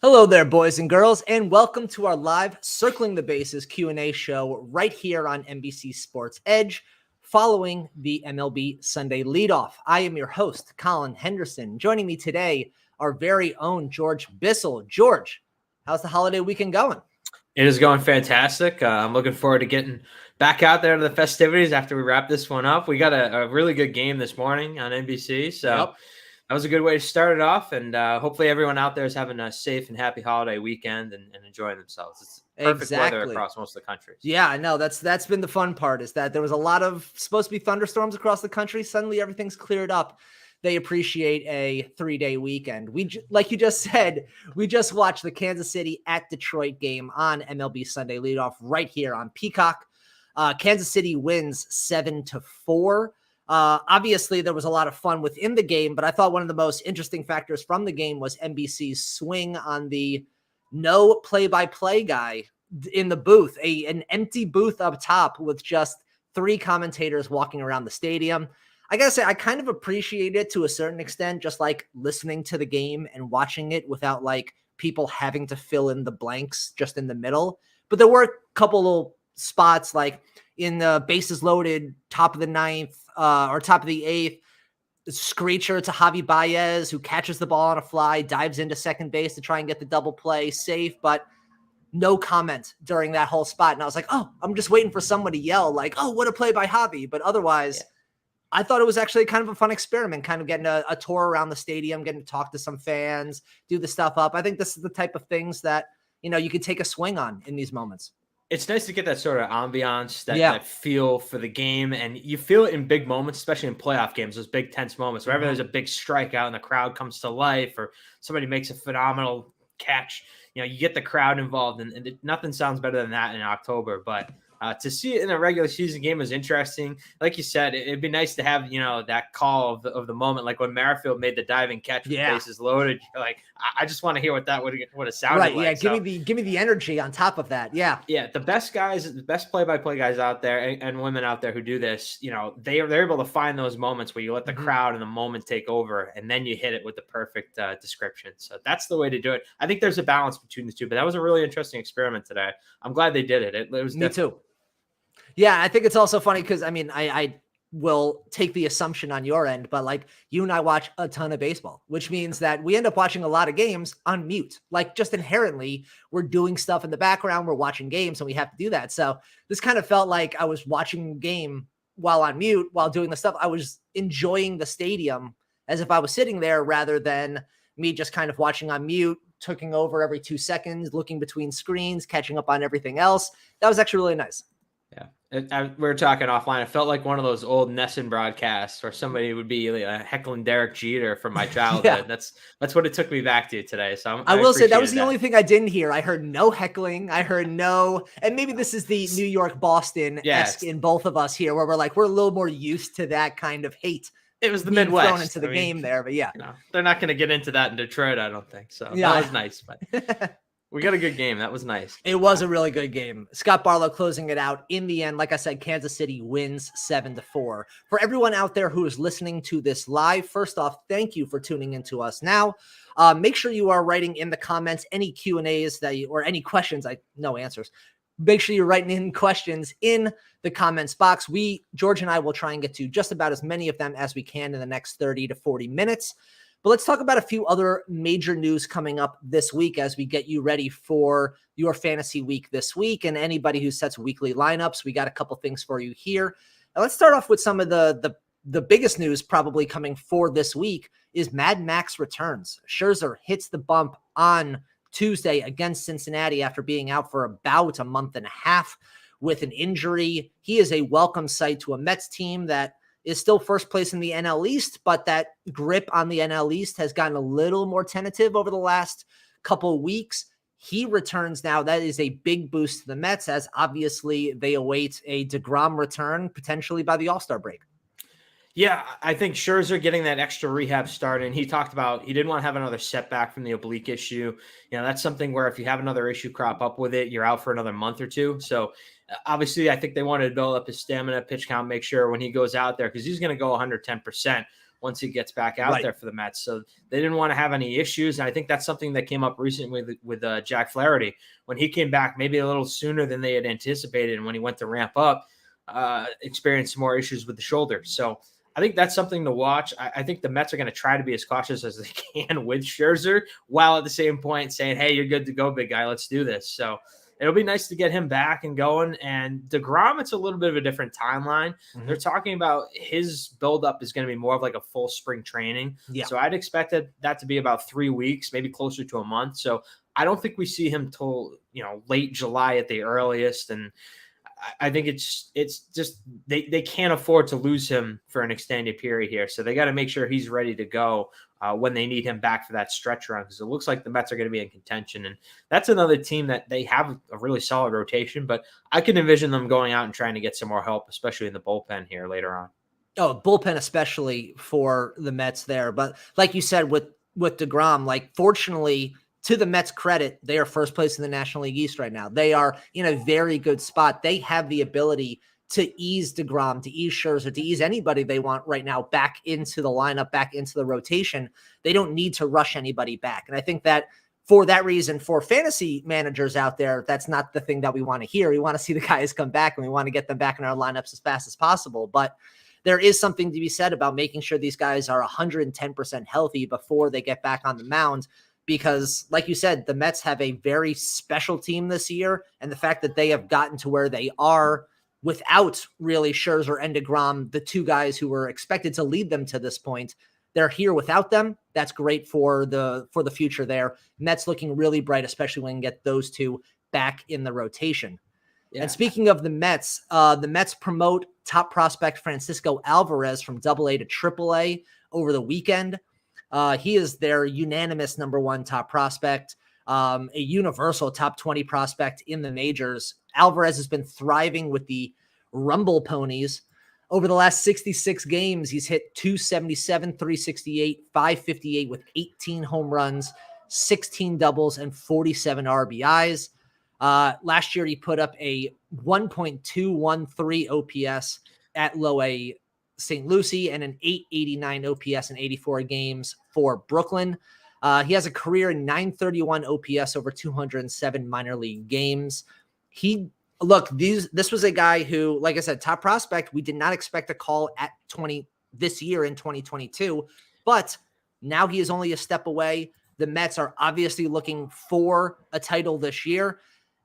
Hello there, boys and girls, and welcome to our live Circling the Bases Q&A show right here on NBC Sports EDGE, following the MLB Sunday Leadoff. I am your host, Colin Henderson. Joining me today, our very own George Bissell. George, how's the holiday weekend going? It is going fantastic. I'm looking forward to getting back out there to the festivities after we wrap this one up. We got a really good game this morning on NBC, so that was a good way to start it off. And hopefully everyone out there is having a safe and happy holiday weekend and enjoying themselves. It's perfect weather across most of the country. Yeah, I know. That's been the fun part, is that there was a lot of supposed to be thunderstorms across the country. Suddenly everything's cleared up. They appreciate a 3-day weekend. Like you just said, we just watched the Kansas City at Detroit game on MLB Sunday Leadoff right here on Peacock. Kansas City wins 7-4. Obviously, there was a lot of fun within the game, but I thought one of the most interesting factors from the game was NBC's swing on the no play-by-play guy in the booth, an empty booth up top with just 3 commentators walking around the stadium. I gotta say, I kind of appreciate it to a certain extent, just like listening to the game and watching it without like people having to fill in the blanks just in the middle. But there were a couple little spots like in the bases loaded, top of the 9th or top of the 8th, screecher to Javi Baez, who catches the ball on a fly, dives into second base to try and get the double play safe, but no comment during that whole spot. And I was like, oh, I'm just waiting for someone to yell like, oh, what a play by Javi. But otherwise, I thought it was actually kind of a fun experiment, kind of getting a tour around the stadium, getting to talk to some fans, do the stuff up. I think this is the type of things that, you could take a swing on in these moments. It's nice to get that sort of ambiance, that feel for the game. And you feel it in big moments, especially in playoff games, those big tense moments, wherever there's a big strikeout and the crowd comes to life or somebody makes a phenomenal catch. You get the crowd involved, and nothing sounds better than that in October. But to see it in a regular season game was interesting. Like you said, it'd be nice to have, that call of the moment, like when Merrifield made the diving catch with bases loaded. You're like, I just want to hear what that would have sounded like. Right, yeah, give me the energy on top of that. Yeah. Yeah, the best play-by-play guys out there and women out there who do this, they're able to find those moments where you let the crowd and the moment take over, and then you hit it with the perfect description. So that's the way to do it. I think there's a balance between the two, but that was a really interesting experiment today. I'm glad they did it. It was Me too. Yeah, I think it's also funny because, I will take the assumption on your end, but like you and I watch a ton of baseball, which means that we end up watching a lot of games on mute. Like just inherently, we're doing stuff in the background, we're watching games, and we have to do that. So this kind of felt like I was watching a game while on mute, while doing the stuff. I was enjoying the stadium as if I was sitting there rather than me just kind of watching on mute, taking over every 2 seconds, looking between screens, catching up on everything else. That was actually really nice. Yeah, we were talking offline. It felt like one of those old Nesson broadcasts where somebody would be heckling Derek Jeter from my childhood. That's what it took me back to today. So I will say that was the only thing I didn't hear. I heard no heckling. I heard no, and maybe this is the New York Boston-esque in both of us here, where we're a little more used to that kind of hate. It was the Midwest thrown into the game there, but yeah, they're not going to get into that in Detroit, I don't think. So that was nice, but. We got a good game. That was nice. It was a really good game. Scott Barlow closing it out. In the end, like I said, Kansas City wins 7-4. For everyone out there who is listening to this live, first off, thank you for tuning in to us now. Make sure you are writing in the comments any Q&As or any questions. No answers. Make sure you're writing in questions in the comments box. George and I will try and get to just about as many of them as we can in the next 30 to 40 minutes. But let's talk about a few other major news coming up this week as we get you ready for your fantasy week this week. And anybody who sets weekly lineups, we got a couple things for you here. Now let's start off with some of the biggest news probably coming for this week is Mad Max returns. Scherzer hits the bump on Tuesday against Cincinnati after being out for about a month and a half with an injury. He is a welcome sight to a Mets team that is still first place in the NL East, but that grip on the NL East has gotten a little more tentative over the last couple of weeks. He returns now. That is a big boost to the Mets, as obviously they await a DeGrom return potentially by the All-Star break. Yeah, I think Scherzer getting that extra rehab start, and he talked about he didn't want to have another setback from the oblique issue. That's something where if you have another issue crop up with it, you're out for another month or two. So obviously, I think they wanted to build up his stamina, pitch count, make sure when he goes out there, because he's going to go 110%. once he gets back out there for the Mets. So they didn't want to have any issues. And I think that's something that came up recently with Jack Flaherty. When he came back maybe a little sooner than they had anticipated, and when he went to ramp up, experienced more issues with the shoulder. So I think that's something to watch. I think the Mets are going to try to be as cautious as they can with Scherzer, while at the same point saying, hey, you're good to go, big guy. Let's do this. So it'll be nice to get him back and going. And DeGrom, it's a little bit of a different timeline. They're talking about his buildup is going to be more of like a full spring training. So I'd expect that to be about 3 weeks, maybe closer to a month. So I don't think we see him till, late July at the earliest. And I think it's just they can't afford to lose him for an extended period here. So they got to make sure he's ready to go when they need him back for that stretch run, because it looks like the Mets are going to be in contention. And that's another team that they have a really solid rotation, but I can envision them going out and trying to get some more help, especially in the bullpen here later on. Oh, bullpen especially for the Mets there. But like you said, with DeGrom, fortunately, to the Mets' credit, they are first place in the National League East right now. They are in a very good spot. They have the ability to ease DeGrom, to ease Scherzer, to ease anybody they want right now back into the lineup, back into the rotation. They don't need to rush anybody back. And I think that for that reason, for fantasy managers out there, that's not the thing that we want to hear. We want to see the guys come back, and we want to get them back in our lineups as fast as possible. But there is something to be said about making sure these guys are 110% healthy before they get back on the mound. Because, like you said, the Mets have a very special team this year, and the fact that they have gotten to where they are without really Scherzer and DeGrom, the two guys who were expected to lead them to this point, they're here without them. That's great for the future there. Mets looking really bright, especially when you get those two back in the rotation. Yeah. And speaking of the Mets promote top prospect Francisco Alvarez from AA to AAA over the weekend. He is their unanimous number one top prospect, a universal top 20 prospect in the majors. Alvarez has been thriving with the Rumble Ponies. Over the last 66 games, he's hit 277, 368, 558 with 18 home runs, 16 doubles, and 47 RBIs. Last year, he put up a 1.213 OPS at Low A St. Lucie and an 889 OPS in 84 games for Brooklyn. He has a career in 931 OPS over 207 minor league games. This was a guy who, like I said, top prospect. We did not expect a call at 20 this year in 2022, but now he is only a step away. The Mets are obviously looking for a title this year,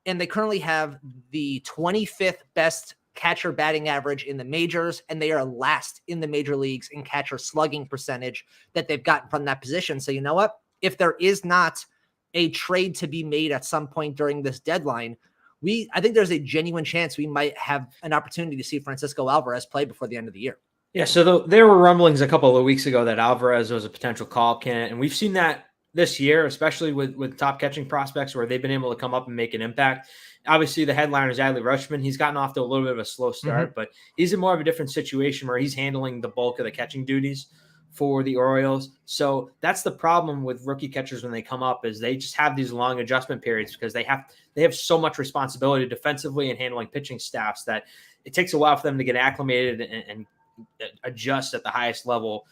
and they currently have the 25th best catcher batting average in the majors, and they are last in the major leagues in catcher slugging percentage that they've gotten from that position. So you know what? If there is not a trade to be made at some point during this deadline, I think there's a genuine chance we might have an opportunity to see Francisco Alvarez play before the end of the year. Yeah, so there were rumblings a couple of weeks ago that Alvarez was a potential call-up candidate, and we've seen that this year, especially with top catching prospects where they've been able to come up and make an impact. Obviously, the headliner is Adley Rutschman. He's gotten off to a little bit of a slow start, but he's in more of a different situation where he's handling the bulk of the catching duties for the Orioles. So that's the problem with rookie catchers when they come up, is they just have these long adjustment periods because they have so much responsibility defensively and handling pitching staffs that it takes a while for them to get acclimated and adjust at the highest level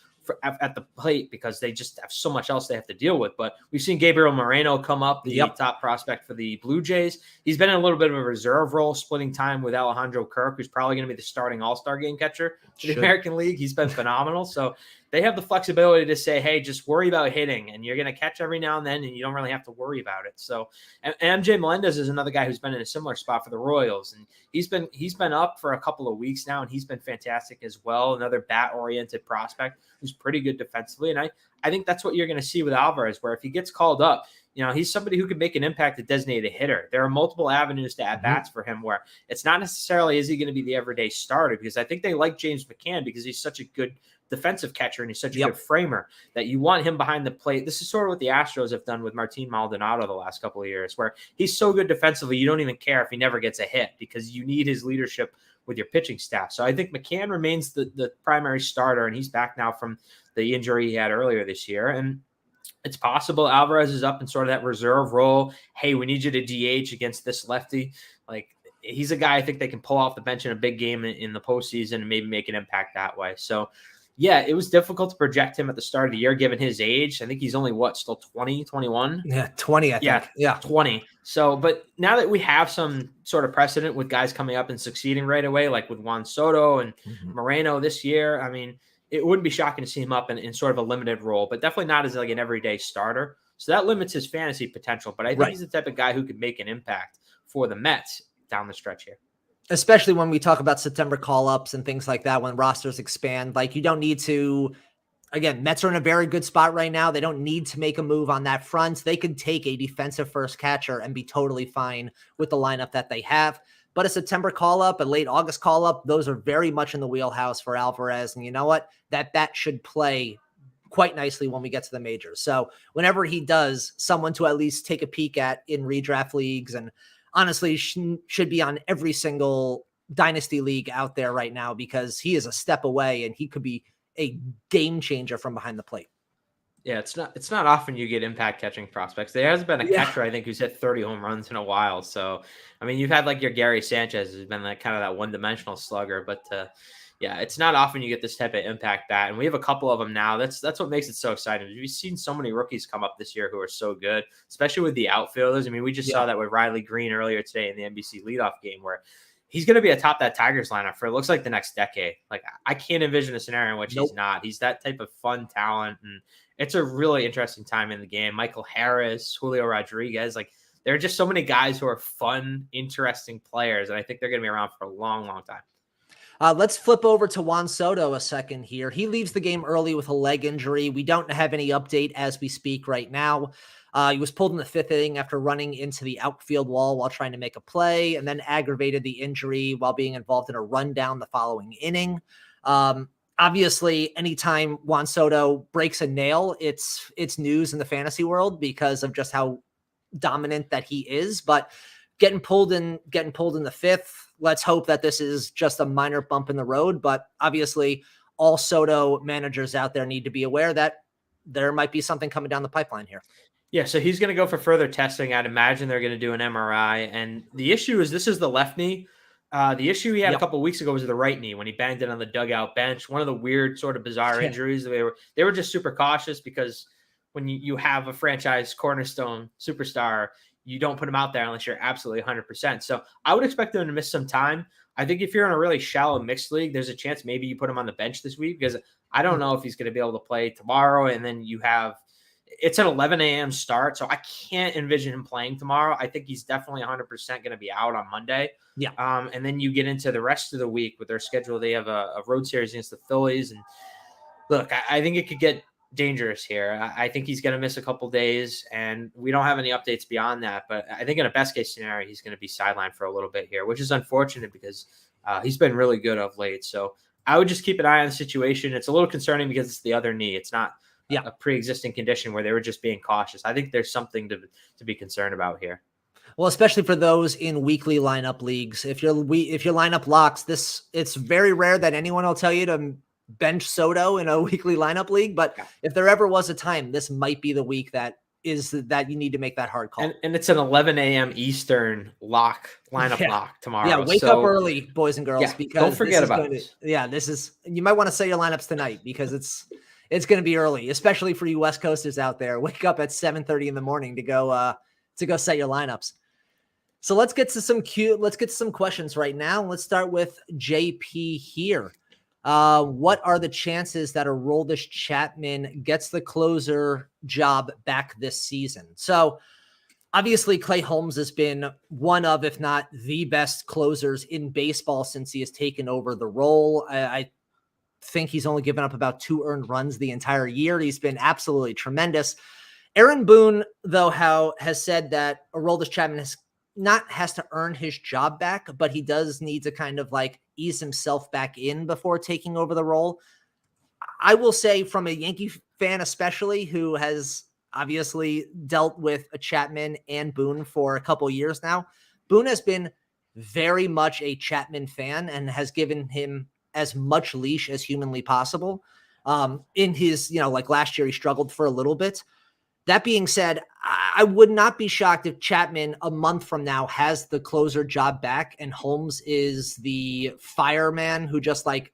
at the plate, because they just have so much else they have to deal with. But we've seen Gabriel Moreno come up, the top prospect for the Blue Jays. He's been in a little bit of a reserve role, splitting time with Alejandro Kirk, who's probably going to be the starting All-Star game catcher for the American League. He's been phenomenal. So they have the flexibility to say, hey, just worry about hitting, and you're going to catch every now and then, and you don't really have to worry about it. So, and MJ Melendez is another guy who's been in a similar spot for the Royals, and he's been up for a couple of weeks now, and he's been fantastic as well. Another bat-oriented prospect who's pretty good defensively, and I think that's what you're going to see with Alvarez, where if he gets called up, he's somebody who can make an impact at designated hitter. There are multiple avenues to at bats for him, where it's not necessarily is he going to be the everyday starter, because I think they like James McCann because he's such a good defensive catcher and he's such a good framer that you want him behind the plate. This is sort of what the Astros have done with Martin Maldonado the last couple of years, where he's so good defensively, you don't even care if he never gets a hit because you need his leadership with your pitching staff. So I think McCann remains the primary starter, and he's back now from the injury he had earlier this year. And it's possible Alvarez is up in sort of that reserve role. Hey, we need you to DH against this lefty. Like, he's a guy I think they can pull off the bench in a big game in the postseason and maybe make an impact that way. So Yeah, it was difficult to project him at the start of the year, given his age. I think he's only still 20, 21? Yeah, 20, I think. Yeah. 20. So, but now that we have some sort of precedent with guys coming up and succeeding right away, like with Juan Soto and Moreno this year, I mean, it wouldn't be shocking to see him up in sort of a limited role, but definitely not as like an everyday starter. So that limits his fantasy potential. But I think he's the type of guy who could make an impact for the Mets down the stretch here. Especially when we talk about September call-ups and things like that, when rosters expand, like you don't need to, again, Mets are in a very good spot right now. They don't need to make a move on that front. They could take a defensive first catcher and be totally fine with the lineup that they have. But a September call-up, a late August call-up, those are very much in the wheelhouse for Alvarez. And you know what? That bat should play quite nicely when we get to the majors. So whenever he does, someone to at least take a peek at in redraft leagues, and honestly should be on every single dynasty league out there right now, because he is a step away and he could be a game changer from behind the plate. Yeah, it's not often you get impact catching prospects. There hasn't been a catcher, I think, who's hit 30 home runs in a while. So, I mean, you've had like your Gary Sanchez, who's been like kind of that one-dimensional slugger, but yeah, it's not often you get this type of impact bat, and we have a couple of them now. That's what makes it so exciting. We've seen so many rookies come up this year who are so good, especially with the outfielders. I mean, we just saw that with Riley Green earlier today in the NBC leadoff game, where he's going to be atop that Tigers lineup for, it looks like, the next decade. Like, I can't envision a scenario in which he's not. He's that type of fun talent, and it's a really interesting time in the game. Michael Harris, Julio Rodriguez, like, there are just so many guys who are fun, interesting players, and I think they're going to be around for a long, long time. Let's flip over to Juan Soto a second here. He leaves the game early with a leg injury. We don't have any update as we speak right now. He was pulled in the fifth inning after running into the outfield wall while trying to make a play, and then aggravated the injury while being involved in a rundown the following inning. Obviously, anytime Juan Soto breaks a nail, it's news in the fantasy world because of just how dominant that he is. But getting pulled in the fifth, let's hope that this is just a minor bump in the road. But obviously, all Soto managers out there need to be aware that there might be something coming down the pipeline here. Yeah, so he's going to go for further testing. I'd imagine they're going to do an MRI. And the issue is, this is the left knee. The issue he had a couple of weeks ago was the right knee when he banged it on the dugout bench. One of the weird, sort of bizarre injuries. They were just super cautious, because when you have a franchise cornerstone superstar, you don't put him out there unless you're absolutely 100%. So I would expect him to miss some time. I think if you're in a really shallow mixed league, there's a chance maybe you put him on the bench this week, because I don't know if he's going to be able to play tomorrow. And then it's an 11 a.m. start, so I can't envision him playing tomorrow. I think he's definitely 100% going to be out on Monday. Yeah. And then you get into the rest of the week with their schedule. They have a road series against the Phillies. And look, I think it could get dangerous here. I think he's going to miss a couple days, and we don't have any updates beyond that. But I think in a best case scenario, he's going to be sidelined for a little bit here, which is unfortunate because he's been really good of late. So I would just keep an eye on the situation. It's a little concerning because it's the other knee. It's not a pre-existing condition where they were just being cautious. I think there's something to be concerned about here. Well, especially for those in weekly lineup leagues. If your lineup locks, it's very rare that anyone will tell you to bench Soto in a weekly lineup league. But if there ever was a time, this might be the week that you need to make that hard call. And it's an 11 a.m. Eastern lineup lock tomorrow. Yeah, wake up early, boys and girls, because don't forget about this. You might want to set your lineups tonight, because it's going to be early, especially for you West Coasters out there. Wake up at 7:30 in the morning to go set your lineups. So let's get to some questions right now. Let's start with JP here. What are the chances that Aroldis Chapman gets the closer job back this season? So obviously Clay Holmes has been one of, if not the best closers in baseball since he has taken over the role. I think he's only given up about 2 earned runs the entire year. He's been absolutely tremendous. Aaron Boone, though, has said that Aroldis Chapman has to earn his job back, but he does need to kind of like ease himself back in before taking over the role. I will say, from a Yankee fan especially, who has obviously dealt with a Chapman and Boone for a couple years now, Boone has been very much a Chapman fan and has given him as much leash as humanly possible. In his, like last year, he struggled for a little bit. That being said, I would not be shocked if Chapman a month from now has the closer job back and Holmes is the fireman who just like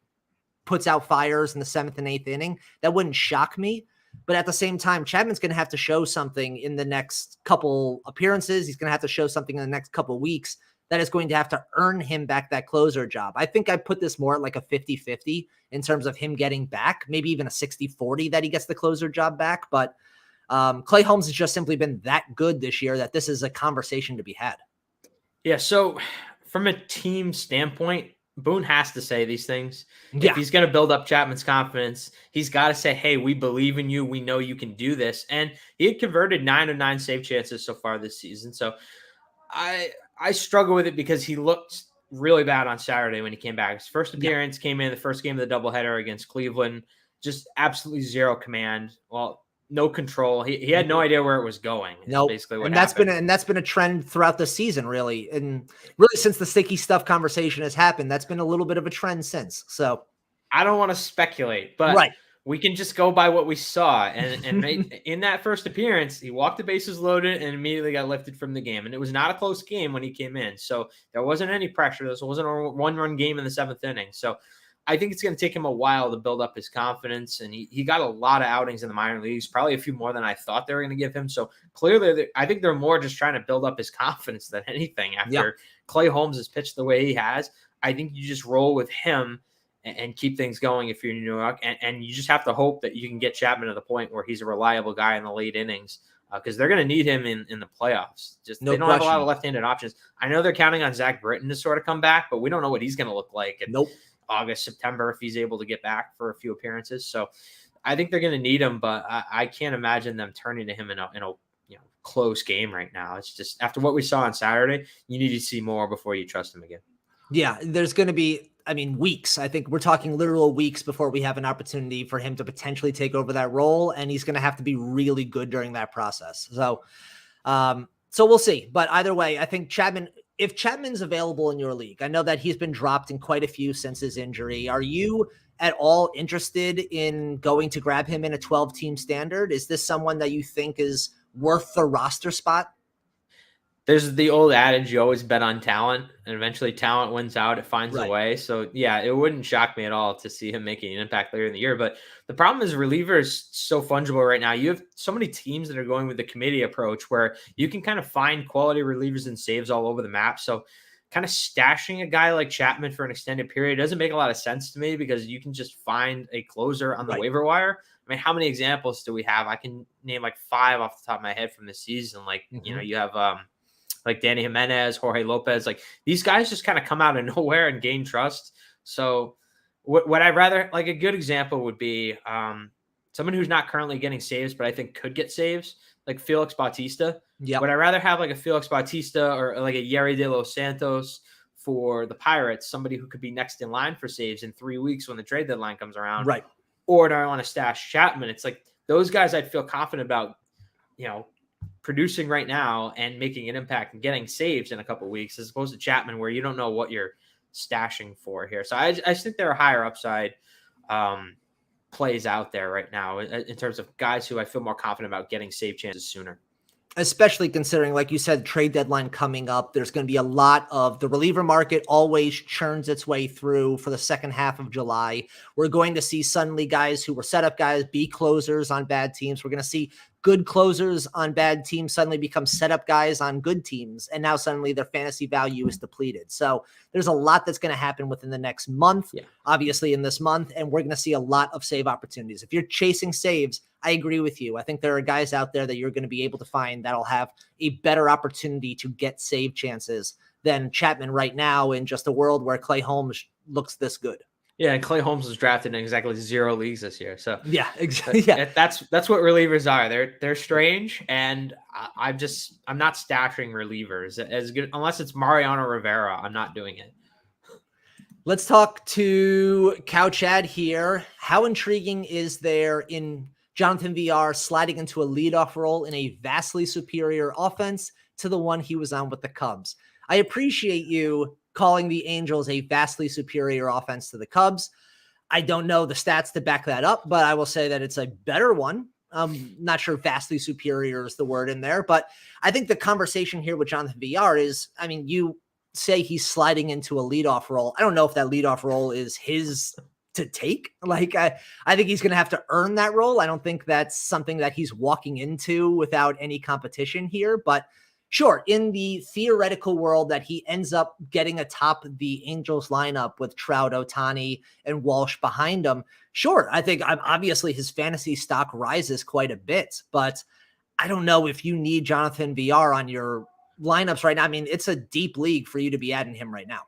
puts out fires in the 7th and 8th inning. That wouldn't shock me. But at the same time, Chapman's going to have to show something in the next couple appearances. He's going to have to show something in the next couple weeks that is going to have to earn him back that closer job. I think I put this more at like a 50-50 in terms of him getting back, maybe even a 60-40 that he gets the closer job back. But Clay Holmes has just simply been that good this year that this is a conversation to be had. Yeah, so from a team standpoint, Boone has to say these things. Yeah. If he's going to build up Chapman's confidence, he's got to say, hey, we believe in you. We know you can do this. And he had converted 9 of 9 save chances so far this season. So I struggle with it because he looked really bad on Saturday when he came back. His first appearance came in the first game of the doubleheader against Cleveland. Just absolutely zero command. Well, no control. He had no idea where it was going. No, basically what happened. happened. That's been a trend throughout the season, really. And really since the sticky stuff conversation has happened, that's been a little bit of a trend since. So I don't want to speculate, but we can just go by what we saw. And in that first appearance, he walked the bases loaded and immediately got lifted from the game. And it was not a close game when he came in. So there wasn't any pressure. This wasn't a one-run game in the 7th inning. So I think it's going to take him a while to build up his confidence. And he got a lot of outings in the minor leagues, probably a few more than I thought they were going to give him. So clearly, I think they're more just trying to build up his confidence than anything. After Clay Holmes has pitched the way he has, I think you just roll with him and keep things going if you're in New York. And you just have to hope that you can get Chapman to the point where he's a reliable guy in the late innings because they're going to need him in the playoffs. They don't have a lot of left-handed options. I know they're counting on Zach Britton to sort of come back, but we don't know what he's going to look like. And August, September, if he's able to get back for a few appearances. So I think they're going to need him, but I can't imagine them turning to him in a close game right now. It's just after what we saw on Saturday, you need to see more before you trust him again. Yeah, there's going to be, weeks. I think we're talking literal weeks before we have an opportunity for him to potentially take over that role, and he's going to have to be really good during that process. So we'll see. But either way, I think if Chapman's available in your league, I know that he's been dropped in quite a few since his injury. Are you at all interested in going to grab him in a 12-team standard? Is this someone that you think is worth the roster spot? There's the old adage, you always bet on talent, and eventually talent wins out. It finds a way. So, yeah, it wouldn't shock me at all to see him making an impact later in the year. But the problem is reliever is so fungible right now. You have so many teams that are going with the committee approach where you can kind of find quality relievers and saves all over the map. So kind of stashing a guy like Chapman for an extended period doesn't make a lot of sense to me because you can just find a closer on the waiver wire. How many examples do we have? I can name like 5 off the top of my head from this season. You have like Danny Jimenez, Jorge Lopez, like these guys just kind of come out of nowhere and gain trust. So what I'd rather, like a good example would be someone who's not currently getting saves, but I think could get saves, like Felix Bautista. Yeah. Would I rather have like a Felix Bautista or like a Yerry De Los Santos for the Pirates, somebody who could be next in line for saves in 3 weeks when the trade deadline comes around? Right. Or do I want to stash Chapman? It's like those guys I'd feel confident about, producing right now and making an impact and getting saves in a couple of weeks as opposed to Chapman where you don't know what you're stashing for here. So I just think there are higher upside plays out there right now in terms of guys who I feel more confident about getting save chances sooner. Especially considering, like you said, trade deadline coming up, there's going to be a lot of the reliever market always churns its way through for the second half of July. We're going to see suddenly guys who were setup guys be closers on bad teams. We're going to see good closers on bad teams suddenly become setup guys on good teams. And now suddenly their fantasy value is depleted. So there's a lot that's going to happen within the next month, obviously in this month, and we're going to see a lot of save opportunities. If you're chasing saves, I agree with you. I think there are guys out there that you're going to be able to find that'll have a better opportunity to get save chances than Chapman right now in just a world where Clay Holmes looks this good. Yeah, and Clay Holmes was drafted in exactly 0 leagues this year. So yeah, exactly. Yeah, that's what relievers are. They're strange, and I'm not stashing relievers as good unless it's Mariano Rivera. I'm not doing it. Let's talk to Cow Chad here. How intriguing is there in Jonathan VR sliding into a leadoff role in a vastly superior offense to the one he was on with the Cubs? I appreciate you calling the Angels a vastly superior offense to the Cubs. I don't know the stats to back that up, but I will say that it's a better one. I'm not sure vastly superior is the word in there, but I think the conversation here with Jonathan VR is, you say he's sliding into a leadoff role. I don't know if that leadoff role is his to take. Like, I think he's going to have to earn that role. I don't think that's something that he's walking into without any competition here, but sure, in the theoretical world that he ends up getting atop the Angels lineup with Trout, Ohtani, and Walsh behind him, sure, I think obviously his fantasy stock rises quite a bit, but I don't know if you need Jonathan VR on your lineups right now. I mean, it's a deep league for you to be adding him right now.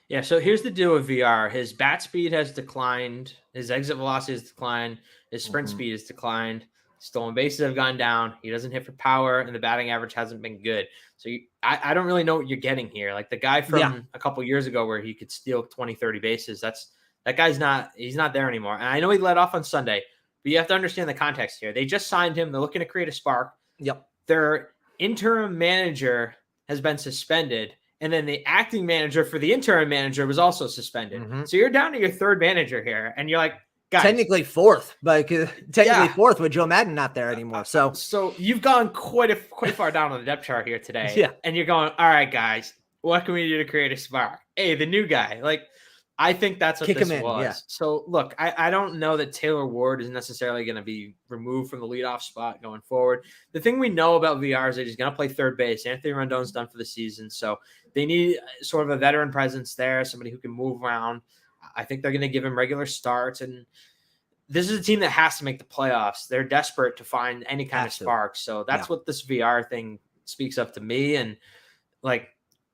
Yeah, so here's the deal with VR. His bat speed has declined. His exit velocity has declined. His sprint speed has declined. Stolen bases have gone down. He doesn't hit for power, and the batting average hasn't been good. So I don't really know what you're getting here. Like the guy from a couple years ago where he could steal 20, 30 bases, that guy's he's not there anymore. And I know he led off on Sunday, but you have to understand the context here. They just signed him. They're looking to create a spark. Yep. Their interim manager has been suspended. And then the acting manager for the interim manager was also suspended. So you're down to your third manager here. And you're like, guys. Technically fourth, but fourth with Joe Madden not there anymore. So you've gone quite far down on the depth chart here today. Yeah. And you're going, all right, guys, what can we do to create a spark? Hey, the new guy. Like, I think that's what this was. Yeah. So look, I don't know that Taylor Ward is necessarily going to be removed from the leadoff spot going forward. The thing we know about VR is that he's going to play third base. Anthony Rendon's done for the season. So they need sort of a veteran presence there, somebody who can move around. I think they're going to give him regular starts. And this is a team that has to make the playoffs. They're desperate to find any kind of spark. So that's what this VR thing speaks of to me. And like,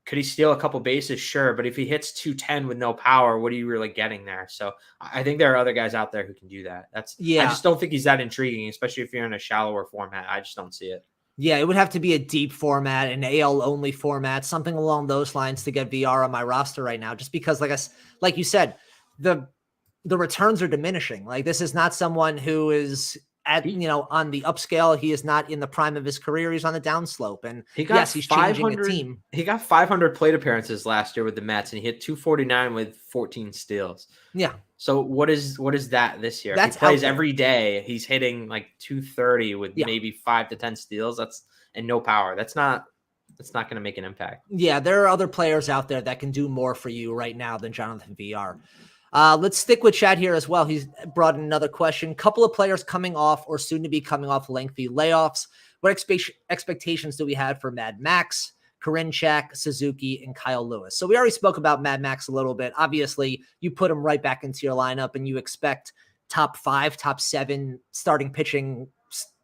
could he steal a couple bases? Sure. But if he hits 210 with no power, what are you really getting there? So I think there are other guys out there who can do that. I just don't think he's that intriguing, especially if you're in a shallower format. I just don't see it. Yeah, it would have to be a deep format, an AL only format, something along those lines to get VR on my roster right now, just because like you said, the returns are diminishing. Like this is not someone who is on the upscale. He is not in the prime of his career. He's on the downslope. And he's changing the team. He got 500 plate appearances last year with the Mets, and he hit 249 with 14 steals. Yeah. So what is that this year? If he plays every day, he's hitting like 230 with maybe 5 to 10 steals. And no power. That's not going to make an impact. Yeah, there are other players out there that can do more for you right now than Jonathan VR. Let's stick with Chad here as well. He's brought in another question. Couple of players coming off or soon to be coming off lengthy layoffs. What expectations do we have for Mad Max, Karinchak, Suzuki, and Kyle Lewis? So we already spoke about Mad Max a little bit. Obviously, you put him right back into your lineup and you expect top 5, top 7 starting pitching,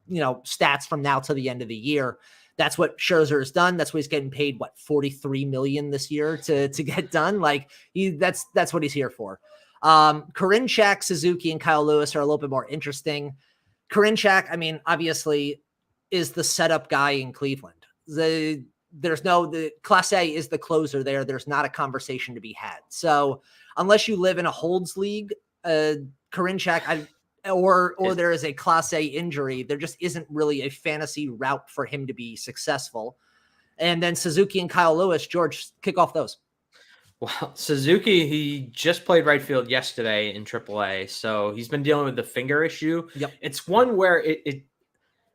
stats from now to the end of the year. That's what Scherzer has done. That's what he's getting paid, $43 million this year to get done. Like that's what he's here for. Karinchak, Suzuki, and Kyle Lewis are a little bit more interesting. Karinchak, I mean, obviously is the setup guy in Cleveland. The Class A is the closer there. There's not a conversation to be had. So unless you live in a holds league, Karinchak, or there is a Class A injury, there just isn't really a fantasy route for him to be successful. And then Suzuki and Kyle Lewis, George, kick off those. Well, Suzuki, he just played right field yesterday in AAA, so he's been dealing with the finger issue. Yep. It's one where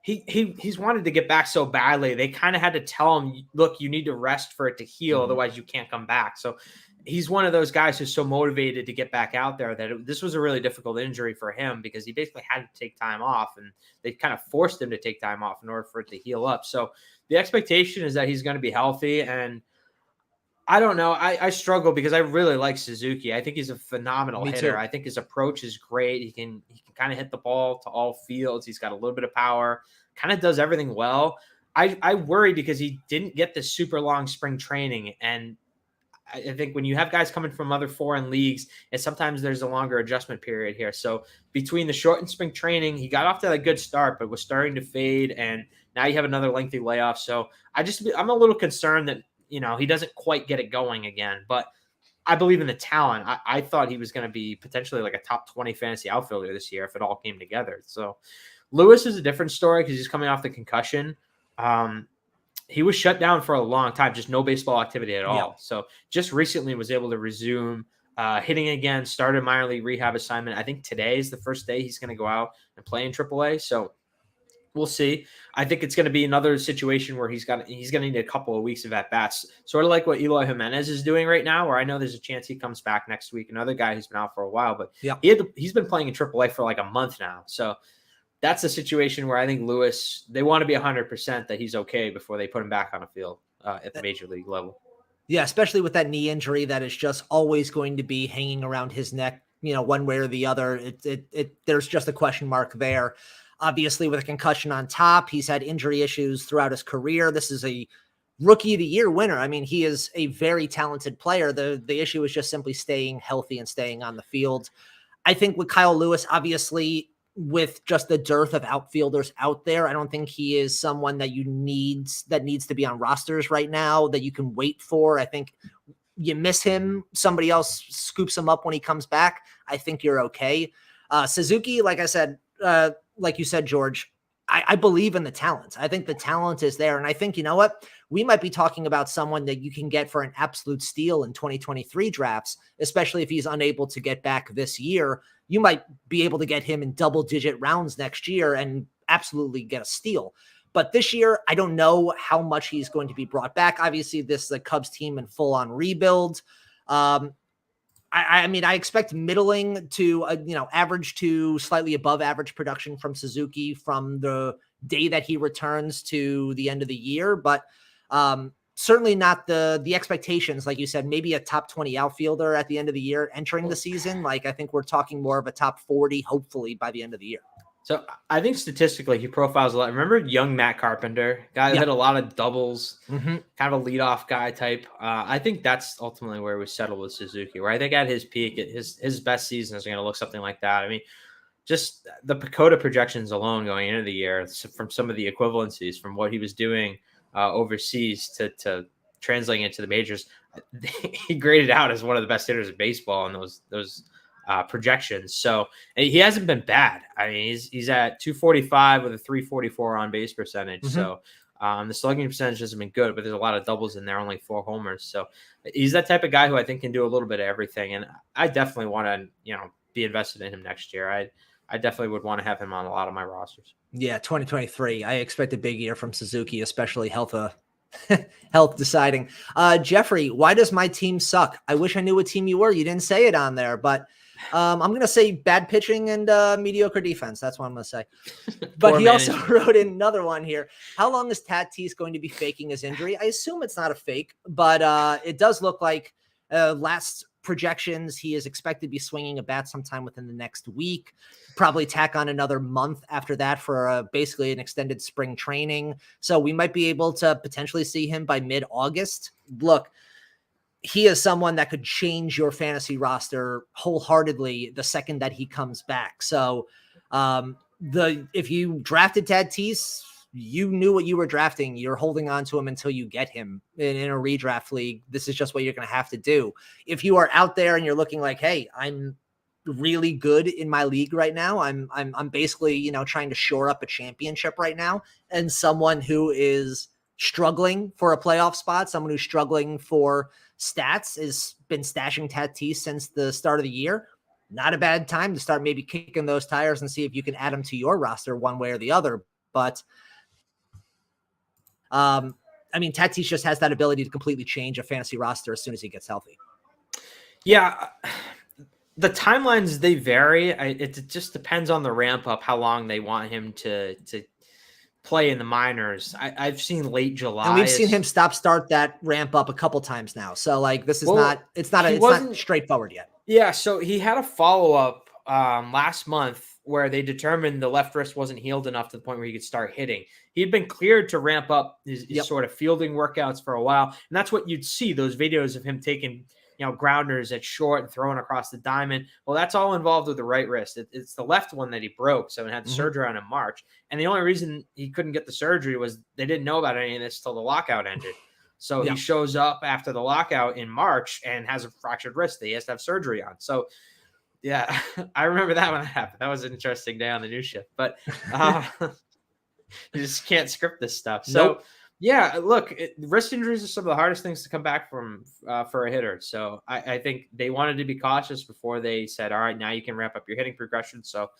he's wanted to get back so badly. They kind of had to tell him, look, you need to rest for it to heal, otherwise you can't come back. So he's one of those guys who's so motivated to get back out there that this was a really difficult injury for him because he basically had to take time off, and they kind of forced him to take time off in order for it to heal up. So the expectation is that he's going to be healthy, and I don't know. I struggle because I really like Suzuki. I think he's a phenomenal hitter. Too. I think his approach is great. He can kind of hit the ball to all fields. He's got a little bit of power, kind of does everything well. I worry because he didn't get this super long spring training. And I think when you have guys coming from other foreign leagues, and sometimes there's a longer adjustment period here. So between the shortened spring training, he got off to a good start, but was starting to fade. And now you have another lengthy layoff. So I'm a little concerned that, he doesn't quite get it going again, but I believe in the talent. I thought he was going to be potentially like a top 20 fantasy outfielder this year if it all came together. So Lewis is a different story because he's coming off the concussion. He was shut down for a long time, just no baseball activity at all. Yeah. So just recently was able to resume hitting again, started minor league rehab assignment. I think today is the first day he's going to go out and play in AAA. So we'll see. I think it's going to be another situation where he's going to need a couple of weeks of at bats, sort of like what Eloy Jimenez is doing right now, where I know there's a chance he comes back next week. Another guy who's been out for a while, but he's been playing in AAA for like a month now. So that's a situation where I think Lewis, they want to be 100% that he's okay before they put him back on the field at the major league level. Yeah, especially with that knee injury that is just always going to be hanging around his neck, one way or the other. There's just a question mark there. Obviously, with a concussion on top, he's had injury issues throughout his career. This is a rookie of the year winner. I mean, he is a very talented player. The issue is just simply staying healthy and staying on the field. I think with Kyle Lewis, obviously, with just the dearth of outfielders out there, I don't think he is someone that needs to be on rosters right now that you can wait for. I think you miss him, somebody else scoops him up when he comes back. I think you're okay. Suzuki, like I said, like you said, George, I believe in the talent. I think the talent is there. And I think, you know what? We might be talking about someone that you can get for an absolute steal in 2023 drafts, especially if he's unable to get back this year. You might be able to get him in double-digit rounds next year and absolutely get a steal. But this year, I don't know how much he's going to be brought back. Obviously, this is a Cubs team in full-on rebuild. I mean, I expect middling to, average to slightly above average production from Suzuki from the day that he returns to the end of the year. But certainly not the expectations, like you said, maybe a top 20 outfielder at the end of the year entering the season. Like, I think we're talking more of a top 40, hopefully by the end of the year. So I think statistically he profiles a lot. Remember young Matt Carpenter, guy that had a lot of doubles, kind of a leadoff guy type. I think that's ultimately where we settled with Suzuki, where I think at his peak, his best season is going to look something like that. I mean, just the PECOTA projections alone going into the year from some of the equivalencies from what he was doing overseas to translating into the majors, he graded out as one of the best hitters in baseball in those projections. So he hasn't been bad. I mean, he's at 245 with a 344 on base percentage. So the slugging percentage hasn't been good, but there's a lot of doubles in there, only 4 homers. So he's that type of guy who I think can do a little bit of everything. And I definitely want to, be invested in him next year. I definitely would want to have him on a lot of my rosters. Yeah, 2023. I expect a big year from Suzuki, especially health deciding. Jeffrey, why does my team suck? I wish I knew what team you were. You didn't say it on there, but I'm going to say bad pitching and mediocre defense. That's what I'm going to say. But he also wrote in another one here. How long is Tatis going to be faking his injury? I assume it's not a fake, but it does look like last projections, he is expected to be swinging a bat sometime within the next week, probably tack on another month after that for basically an extended spring training. So we might be able to potentially see him by mid-August. Look, he is someone that could change your fantasy roster wholeheartedly the second that he comes back. So if you drafted Tatis, you knew what you were drafting. You're holding on to him until you get him in a redraft league. This is just what you're going to have to do. If you are out there and you're looking like, hey, I'm really good in my league right now. I'm basically, trying to shore up a championship right now. And someone who is struggling for a playoff spot, someone who's struggling for stats, has been stashing Tatis since the start of the year. Not a bad time to start maybe kicking those tires and see if you can add them to your roster one way or the other. But Tatis just has that ability to completely change a fantasy roster as soon as he gets healthy. Yeah. The timelines, they vary. It just depends on the ramp up, how long they want him to play in the minors. I've seen late July. And we've seen him start that ramp up a couple times now. So it's not straightforward yet. Yeah. So he had a follow-up last month where they determined the left wrist wasn't healed enough to the point where he could start hitting. He had been cleared to ramp up his sort of fielding workouts for a while. And that's what you'd see, those videos of him taking, grounders at short and throwing across the diamond. Well, that's all involved with the right wrist. It's the left one that he broke. So he had surgery on in March. And the only reason he couldn't get the surgery was they didn't know about any of this till the lockout ended. So he shows up after the lockout in March and has a fractured wrist that he has to have surgery on. So yeah, I remember that when it happened. That was an interesting day on the news shift, but you just can't script this stuff. So yeah, look, wrist injuries are some of the hardest things to come back from for a hitter. So I think they wanted to be cautious before they said, all right, now you can ramp up your hitting progression. So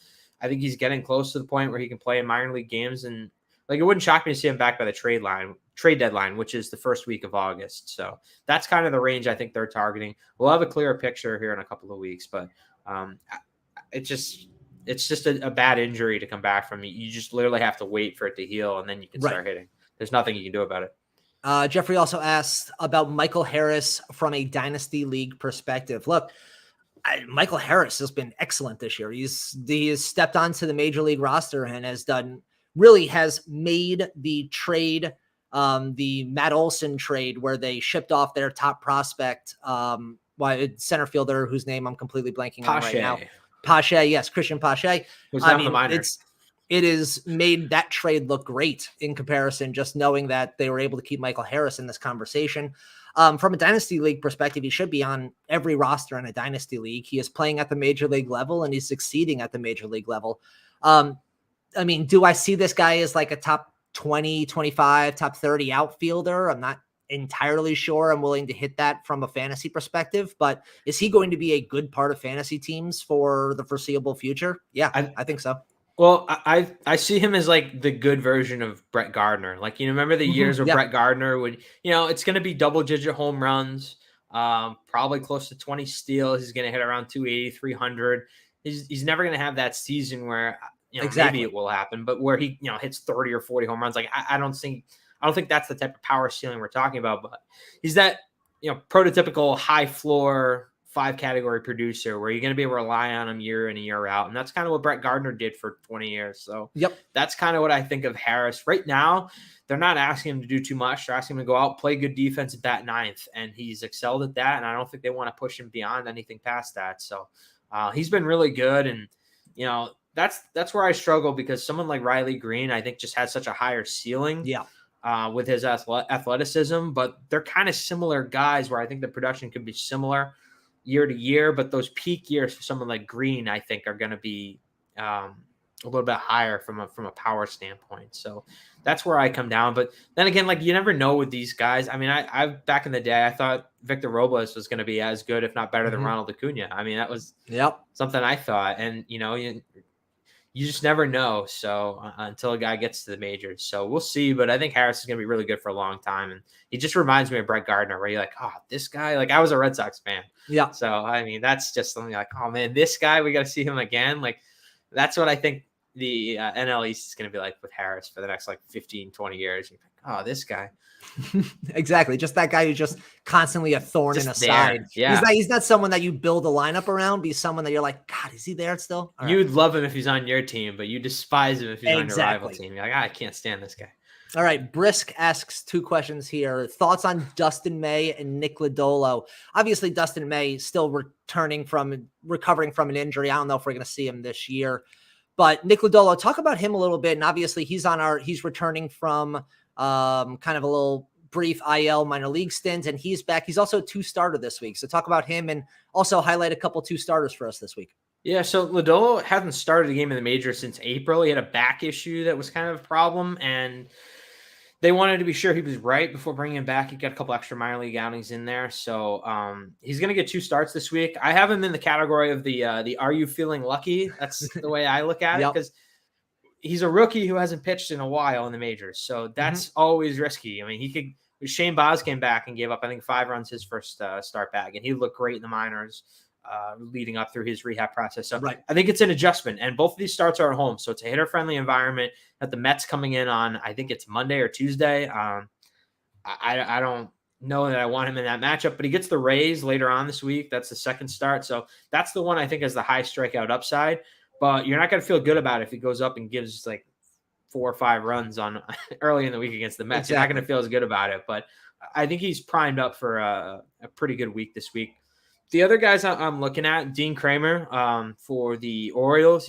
I think he's getting close to the point where he can play in minor league games. And like, it wouldn't shock me to see him back by the trade deadline, which is the first week of August. So that's kind of the range I think they're targeting. We'll have a clearer picture here in a couple of weeks, but it's just a bad injury to come back from. You just literally have to wait for it to heal, and then you can start hitting. There's nothing you can do about it. Jeffrey also asked about Michael Harris from a dynasty league perspective. Look, Michael Harris has been excellent this year. He has stepped onto the major league roster and has made the trade, the Matt Olson trade, where they shipped off their top prospect, center fielder whose name I'm completely blanking on right now. Pache, yes, Christian Pache. It has made that trade look great in comparison, just knowing that they were able to keep Michael Harris in this conversation. From a dynasty league perspective, he should be on every roster in a dynasty league. He is playing at the major league level, and he's succeeding at the major league level. Do I see this guy as like a top 20, 25, top 30 outfielder? I'm not entirely sure I'm willing to hit that from a fantasy perspective, but is he going to be a good part of fantasy teams for the foreseeable future? Yeah, I think so. Well, I see him as like the good version of Brett Gardner. Like, remember the years where Brett Gardner would, it's going to be double-digit home runs, probably close to 20 steals. He's going to hit around 280, 300. He's never going to have that season where, maybe it will happen, but where he, hits 30 or 40 home runs. Like, I don't think that's the type of power ceiling we're talking about, but he's that, prototypical high floor 5-category producer where you're going to be able to rely on him year in and year out. And that's kind of what Brett Gardner did for 20 years. So that's kind of what I think of Harris. Right now, they're not asking him to do too much. They're asking him to go out, play good defense at bat ninth. And he's excelled at that. And I don't think they want to push him beyond anything past that. So he's been really good. And, that's where I struggle, because someone like Riley Green, I think, just has such a higher ceiling with his athleticism. But they're kind of similar guys where I think the production could be similar year to year, but those peak years for someone like Green, I think, are going to be a little bit higher from a power standpoint. So that's where I come down. But then again, like, you never know with these guys. I mean, I back in the day, I thought Victor Robles was going to be as good, if not better, than Ronald Acuna. I mean, that was something I thought, and you just never know. So until a guy gets to the majors, so we'll see. But I think Harris is going to be really good for a long time, and he just reminds me of Brett Gardner, where you're like, oh, this guy. Like, I was a Red Sox fan. Yeah. So I mean, that's just something like, oh man, this guy, we got to see him again. Like, that's what I think the NL East is going to be like with Harris for the next like 15, 20 years. You're like, oh, this guy. Exactly. Just that guy who's just constantly a thorn in a side. Yeah. He's not someone that you build a lineup around. Be someone that you're like, God, is he there still? All You'd love him if he's on your team, but you despise him if he's on your rival team. You're like, I can't stand this guy. All right. Brisk asks 2 questions here. Thoughts on Dustin May and Nick Lodolo? Obviously, Dustin May still recovering from an injury. I don't know if we're going to see him this year, but Nick Lodolo, talk about him a little bit. And obviously he's returning from kind of a little brief IL minor league stint, and he's back. He's also a 2-starter this week. So talk about him, and also highlight a couple 2-starters for us this week. Yeah, so Lodolo hasn't started a game in the major since April. He had a back issue that was kind of a problem, and they wanted to be sure he was right before bringing him back. He got a couple extra minor league outings in there. So he's going to get 2 starts this week. I have him in the category of the are you feeling lucky? That's the way I look at it, because he's a rookie who hasn't pitched in a while in the majors. So that's always risky. I mean, Shane Baz came back and gave up, I think, 5 runs his first start back, and he looked great in the minors leading up through his rehab process. So I think it's an adjustment, and both of these starts are at home. So it's a hitter-friendly environment. That the Mets coming in on, I think it's Monday or Tuesday. I don't know that I want him in that matchup, but he gets the Rays later on this week. That's the second start. So that's the one I think has the high strikeout upside, but you're not going to feel good about it if he goes up and gives like 4 or 5 runs on early in the week against the Mets. You're not going to feel as good about it, but I think he's primed up for a pretty good week this week. The other guys I'm looking at, Dean Kramer for the Orioles.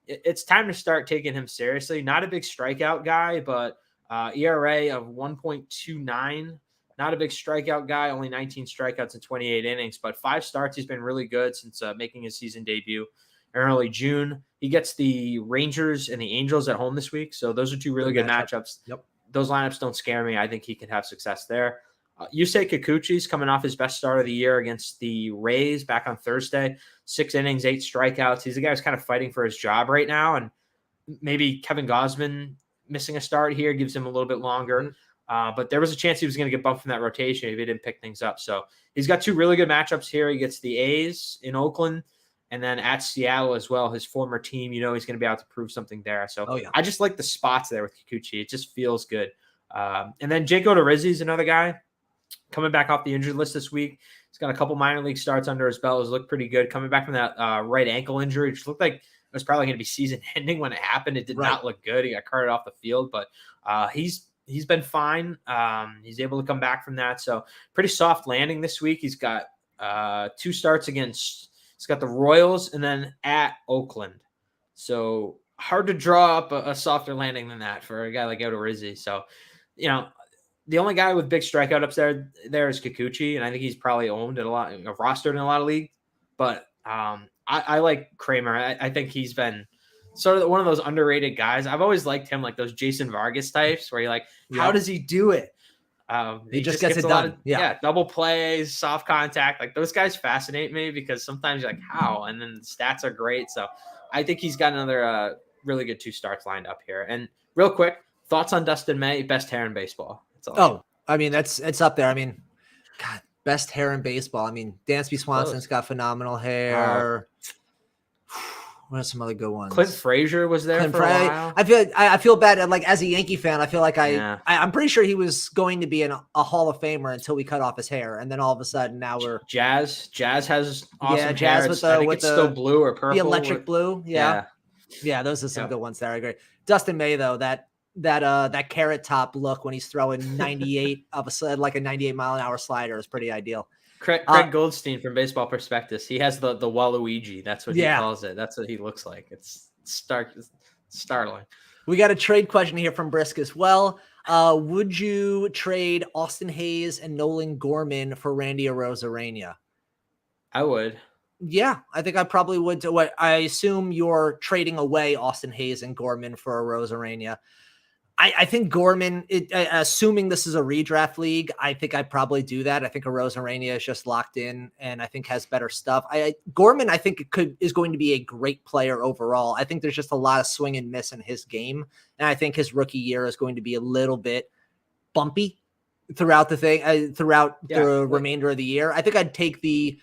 It's time to start taking him seriously. Not a big strikeout guy, but ERA of 1.29. Not a big strikeout guy, only 19 strikeouts in 28 innings, but 5 starts. He's been really good since making his season debut in early June. He gets the Rangers and the Angels at home this week, so those are 2 really good matchups. Yep. Those lineups don't scare me. I think he can have success there. Yusei Kikuchi's coming off his best start of the year against the Rays back on Thursday. 6 innings, 8 strikeouts. He's a guy who's kind of fighting for his job right now. And maybe Kevin Gausman missing a start here gives him a little bit longer. But there was a chance he was going to get bumped from that rotation if he didn't pick things up. So he's got 2 really good matchups here. He gets the A's in Oakland and then at Seattle as well, his former team. He's going to be able to prove something there. So I just like the spots there with Kikuchi. It just feels good. And then Jake Odorizzi is another guy coming back off the injured list this week. He's got a couple minor league starts under his belt. He's looked pretty good coming back from that right ankle injury, which looked like it was probably going to be season ending when it happened. It did not look good. He got carted off the field, but he's been fine. He's able to come back from that. So pretty soft landing this week. He's got 2 starts against, he's got the Royals and then at Oakland. So hard to draw up a softer landing than that for a guy like Odorizzi. So, the only guy with big strikeout ups there is Kikuchi, and I think he's probably owned in rostered in a lot of leagues. But I like Kramer. I think he's been sort of one of those underrated guys. I've always liked him, like those Jason Vargas types, where you're like, how does he do it? He just gets it done. Double plays, soft contact. Like those guys fascinate me because sometimes you're like, how? And then the stats are great. So I think he's got another really good 2 starts lined up here. And real quick, thoughts on Dustin May, best hair in baseball. I mean, it's up there. I mean, God, best hair in baseball. I mean, Dansby Swanson's got phenomenal hair. What are some other good ones? Clint Frazier was there for a while. I feel bad. Like as a Yankee fan, I feel like I'm pretty sure he was going to be a Hall of Famer until we cut off his hair, and then all of a sudden now we're Jazz. Jazz has awesome Jazz hair. with it's still blue or purple. The electric blue. Yeah. Those are some good ones there. I agree. Dustin May though, that carrot top look when he's throwing 98 like a 98 mile an hour slider is pretty ideal. Craig Goldstein from Baseball Prospectus. He has the Waluigi. That's what he calls it. That's what he looks like. It's startling. We got a trade question here from Brisk as well. Would you trade Austin Hayes and Nolan Gorman for Randy Arozarena? I would. Yeah, I think I probably would. I assume you're trading away Austin Hayes and Gorman for Arozarena. I think Gorman, assuming this is a redraft league, I think I'd probably do that. I think Arozarena is just locked in and I think has better stuff. Gorman, I think is going to be a great player overall. I think there's just a lot of swing and miss in his game. And I think his rookie year is going to be a little bit bumpy throughout the remainder of the year. I think I'd take the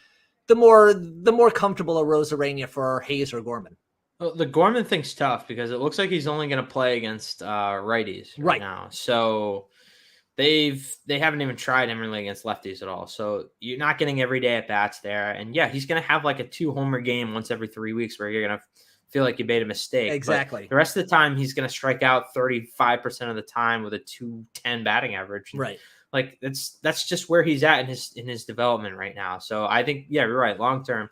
more comfortable Arozarena for Hayes or Gorman. Well, the Gorman thing's tough because it looks like he's only going to play against righties right now. So they haven't even tried him really against lefties at all. So you're not getting everyday at bats there. And he's going to have like a 2-homer game once every 3 weeks where you're going to feel like you made a mistake. Exactly. But the rest of the time, he's going to strike out 35% of the time with a 210 batting average. Right. Like that's just where he's at in his development right now. So I think, you're right. Long term,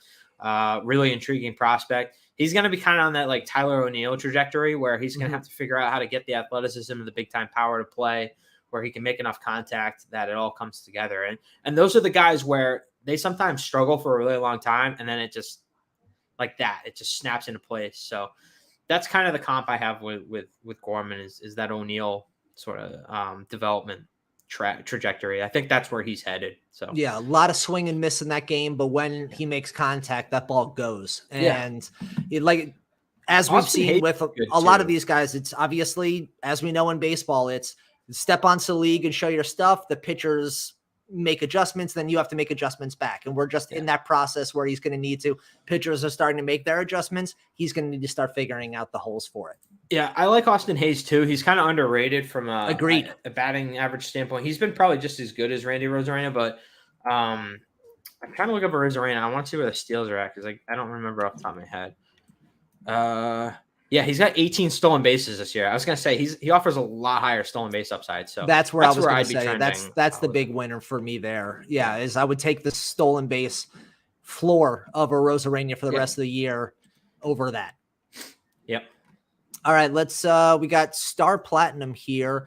really intriguing prospect. He's going to be kind of on that like Tyler O'Neill trajectory where he's going to have to figure out how to get the athleticism and the big time power to play where he can make enough contact that it all comes together. And those are the guys where they sometimes struggle for a really long time. And then it just like that, it just snaps into place. So that's kind of the comp I have with Gorman is that O'Neill sort of development trajectory. I think that's where he's headed. So a lot of swing and miss in that game, but when he makes contact, that ball goes. And as we've seen with a lot of these guys, it's obviously, as we know in baseball, it's step onto the league and show your stuff. The pitchers make adjustments, then you have to make adjustments back. And we're just in that process where he's going to need to. Pitchers are starting to make their adjustments. He's going to need to start figuring out the holes for it. Yeah, I like Austin Hayes too. He's kind of underrated from a batting average standpoint. He's been probably just as good as Randy Arozarena, but I'm trying to look up Arozarena. I want to see where the steals are at because I don't remember off the top of my head. He's got 18 stolen bases this year. I was going to say he offers a lot higher stolen base upside. So that's where I was going to say that's the big winner for me there. Yeah, is I would take the stolen base floor of Arozarena for the rest of the year over that. Yep. All right, we got Star Platinum here.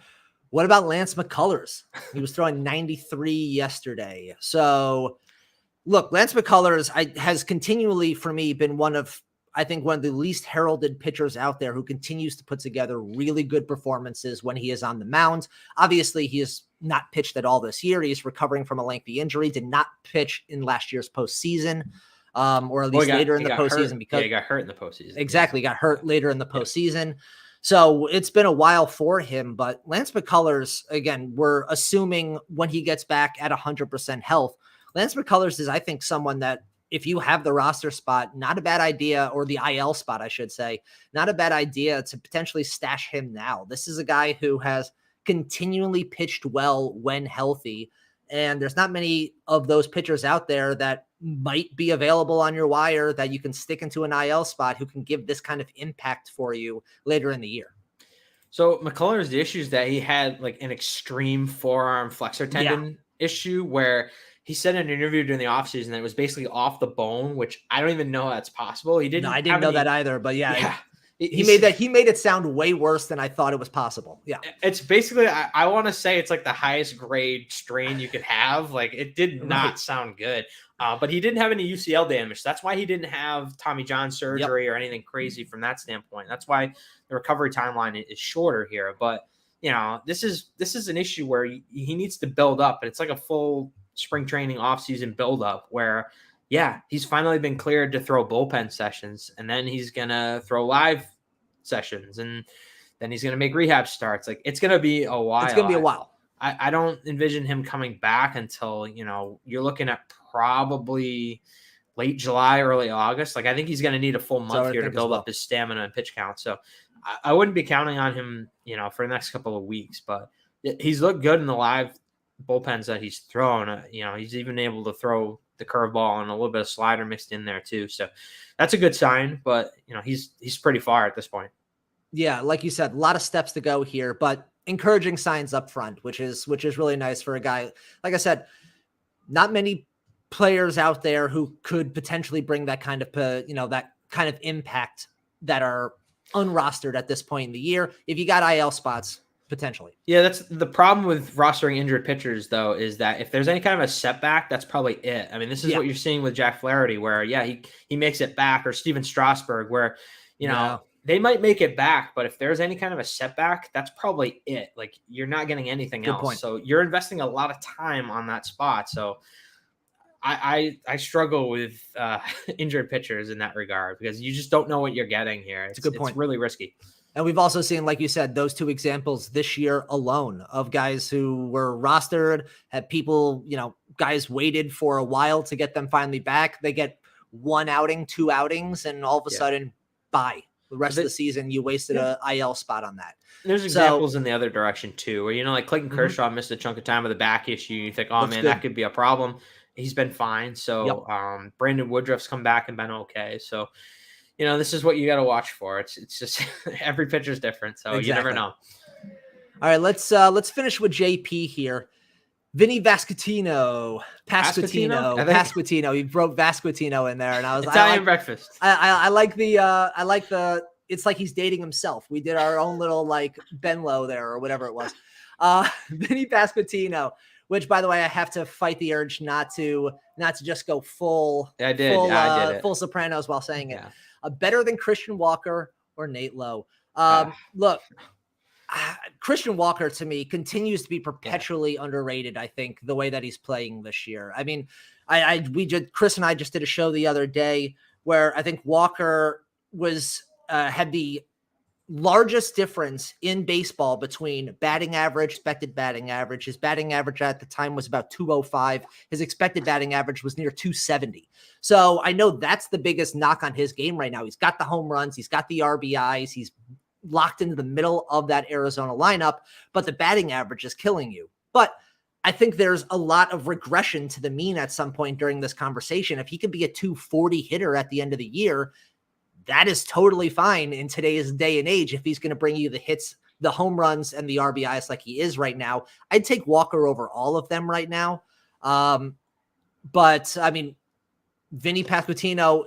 What about Lance McCullers? He was throwing 93 yesterday. So look, Lance McCullers has continually for me been one of the least heralded pitchers out there who continues to put together really good performances when he is on the mound. Obviously, he is not pitched at all this year. He's recovering from a lengthy injury, did not pitch in last year's postseason, or at least later in the postseason. Because he got hurt in the postseason. Exactly. Got hurt later in the postseason. So it's been a while for him, but Lance McCullers, again, we're assuming when he gets back at 100% health, Lance McCullers is, I think, someone that if you have the roster spot, not a bad idea, or the IL spot, I should say, not a bad idea to potentially stash him now. This is a guy who has continually pitched well when healthy, and there's not many of those pitchers out there that might be available on your wire that you can stick into an IL spot who can give this kind of impact for you later in the year. So McCullers, the issue is that he had like an extreme forearm flexor tendon issue where he said in an interview during the offseason that it was basically off the bone, which I don't even know how that's possible. He didn't. No, I didn't know that either, but he made it sound way worse than I thought it was possible. Yeah. It's basically, I want to say it's like the highest grade strain you could have. Like it did not sound good. But he didn't have any UCL damage. That's why he didn't have Tommy John surgery or anything crazy from that standpoint. That's why the recovery timeline is shorter here. But you know, this is an issue where he needs to build up, and it's like a full spring training offseason build up where, he's finally been cleared to throw bullpen sessions, and then he's gonna throw live sessions, and then he's gonna make rehab starts. Like it's gonna be a while. It's gonna be a while. I don't envision him coming back until, you're looking at probably late July, early August. Like I think he's going to need a full month here to build up his stamina and pitch count. So I wouldn't be counting on him, for the next couple of weeks, but he's looked good in the live bullpens that he's thrown. He's even able to throw the curveball and a little bit of slider mixed in there too. So that's a good sign, but he's pretty far at this point. Yeah. Like you said, a lot of steps to go here, but encouraging signs up front, which is really nice for a guy. Like I said, not many players out there who could potentially bring that kind of, that kind of impact that are unrostered at this point in the year. If you got IL spots, potentially. Yeah, that's the problem with rostering injured pitchers, though, is that if there's any kind of a setback, that's probably it. I mean, this is what you're seeing with Jack Flaherty, where, he makes it back, or Steven Strasburg, where, they might make it back, but if there's any kind of a setback, that's probably it. Like you're not getting anything else. Point. So you're investing a lot of time on that spot. So I struggle with injured pitchers in that regard because you just don't know what you're getting here. It's a good point. It's really risky. And we've also seen, like you said, those two examples this year alone of guys who were rostered, had people, guys waited for a while to get them finally back. They get one outing, two outings, and all of a sudden, bye. The rest of the season, you wasted a IL spot on that. There's examples in the other direction too, where, like Clayton Kershaw missed a chunk of time with a back issue. You think, that could be a problem. He's been fine. So Brandon Woodruff's come back and been okay. So, this is what you got to watch for. It's just every pitcher's different. So you never know. All right, let's finish with JP here. Vinny Pasquantino. You broke Pasquantino in there, and I was Italian breakfast. I like the. It's like he's dating himself. We did our own little like Benlow there or whatever it was. Vinny Pasquantino, which by the way, I have to fight the urge not to just go full. I did. Full Sopranos while saying it. Better than Christian Walker or Nate Lowe. Look. Christian Walker to me continues to be perpetually underrated. I think the way that he's playing this year. I mean, Chris and I just did a show the other day where I think Walker had the largest difference in baseball between batting average, expected batting average. His batting average at the time was about 205. His expected batting average was near 270. So I know that's the biggest knock on his game right now. He's got the home runs. He's got the RBIs. He's locked into the middle of that Arizona lineup, but the batting average is killing you. But I think there's a lot of regression to the mean at some point during this conversation. If he could be a 240 hitter at the end of the year, that is totally fine in today's day and age. If he's going to bring you the hits, the home runs, and the RBIs like he is right now, I'd take Walker over all of them right now. But I mean, Vinny Pasquantino,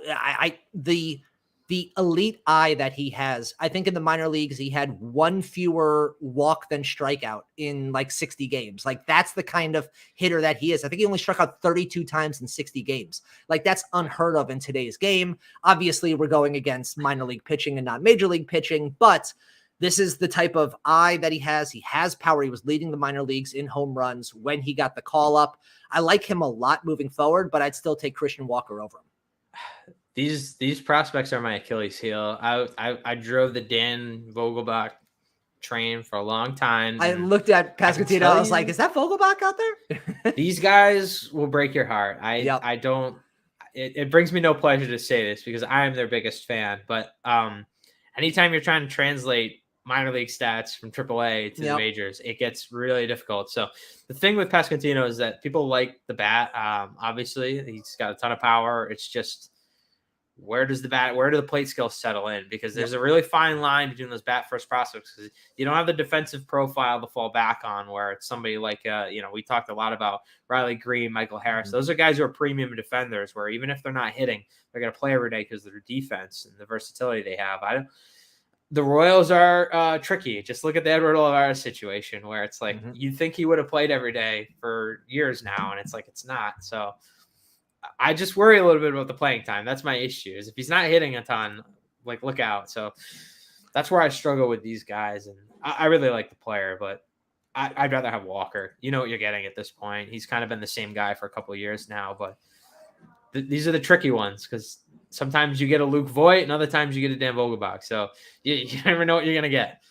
the elite eye that he has, I think in the minor leagues, he had one fewer walk than strikeout in like 60 games. Like that's the kind of hitter that he is. I think he only struck out 32 times in 60 games. Like that's unheard of in today's game. Obviously we're going against minor league pitching and not major league pitching, but this is the type of eye that he has. He has power. He was leading the minor leagues in home runs when he got the call up. I like him a lot moving forward, but I'd still take Christian Walker over him. These prospects are my Achilles heel. I drove the Dan Vogelbach train for a long time. I looked at Pasquantino. I was like, is that Vogelbach out there? These guys will break your heart. I don't. It brings me no pleasure to say this because I am their biggest fan. But anytime you're trying to translate minor league stats from AAA to the majors, it gets really difficult. So the thing with Pasquantino is that people like the bat. Obviously, he's got a ton of power. It's just where do the plate skills settle in? Because there's a really fine line between those bat first prospects, because you don't have the defensive profile to fall back on where it's somebody like, we talked a lot about Riley Green, Michael Harris. Those are guys who are premium defenders where even if they're not hitting, they're going to play every day because of their defense and the versatility they have. The Royals are tricky. Just look at the Edward Olivares situation where it's like, you'd think he would have played every day for years now. And it's like, it's not. So I just worry a little bit about the playing time. That's my issue, is if he's not hitting a ton, like, look out. So that's where I struggle with these guys. And I really like the player, but I'd rather have Walker. You know what you're getting at this point. He's kind of been the same guy for a couple of years now, but these are the tricky ones because sometimes you get a Luke Voigt and other times you get a Dan Vogelbach. So you never know what you're going to get.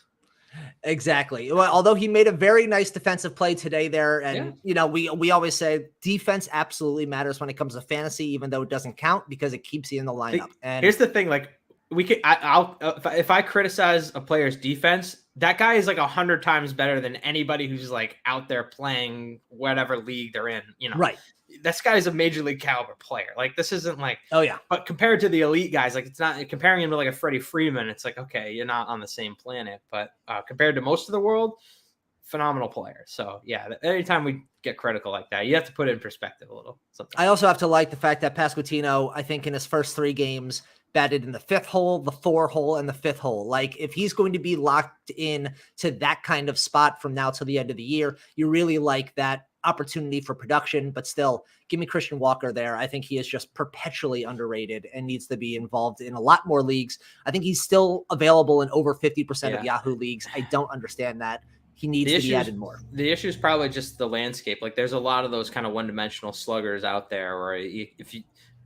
Exactly. Well, although he made a very nice defensive play today there. And, we always say defense absolutely matters when it comes to fantasy, even though it doesn't count because it keeps you in the lineup. And here's the thing. Like if I criticize a player's defense, that guy is like 100 times better than anybody who's like out there playing whatever league they're in, right. This guy's a major league caliber player. Like this isn't like, but compared to the elite guys, like it's not comparing him to like a Freddie Freeman. It's like, okay, you're not on the same planet, but compared to most of the world, phenomenal player. So yeah, anytime we get critical like that, you have to put it in perspective a little. Sometimes. I also have to like the fact that Pasquantino, I think in his first 3 games, batted in the 5th hole, the 4 hole, and the 5th hole. Like if he's going to be locked in to that kind of spot from now till the end of the year, you really like that opportunity for production, but still give me Christian Walker there. I think he is just perpetually underrated and needs to be involved in a lot more leagues. I think he's still available in over 50% of Yahoo leagues. I don't understand that. He needs to be added more. The issue is probably just the landscape. Like there's a lot of those kind of one-dimensional sluggers out there where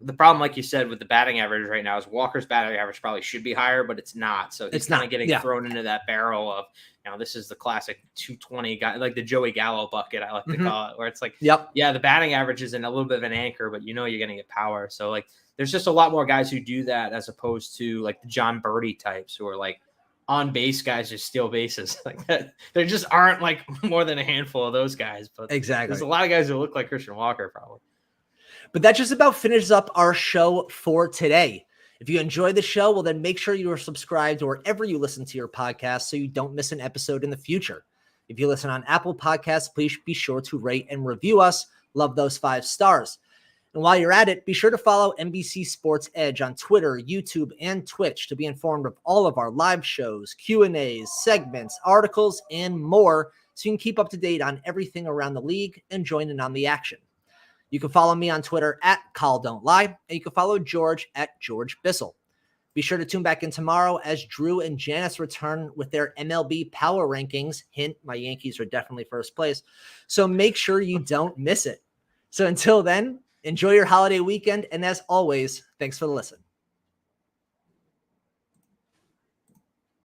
the problem, like you said, with the batting average right now is Walker's batting average probably should be higher, but it's not. So he's kind of getting thrown into that barrel of, this is the classic 220 guy, like the Joey Gallo bucket, I like to call it, where it's like, the batting average is in a little bit of an anchor, but you're going to get power. So like, there's just a lot more guys who do that as opposed to like the John Birdie types who are like on base guys who steal bases like that. There just aren't like more than a handful of those guys, but there's a lot of guys who look like Christian Walker probably. But that just about finishes up our show for today. If you enjoy the show, well, then make sure you are subscribed wherever you listen to your podcast so you don't miss an episode in the future. If you listen on Apple Podcasts, please be sure to rate and review us. Love those 5 stars. And while you're at it, be sure to follow NBC Sports Edge on Twitter, YouTube, and Twitch to be informed of all of our live shows, Q&As, segments, articles, and more so you can keep up to date on everything around the league and join in on the action. You can follow me on Twitter at ColDon'tLie, and you can follow George at George Bissell. Be sure to tune back in tomorrow as Drew and Janice return with their MLB power rankings. Hint, my Yankees are definitely first place. So make sure you don't miss it. So until then, enjoy your holiday weekend, and as always, thanks for the listen.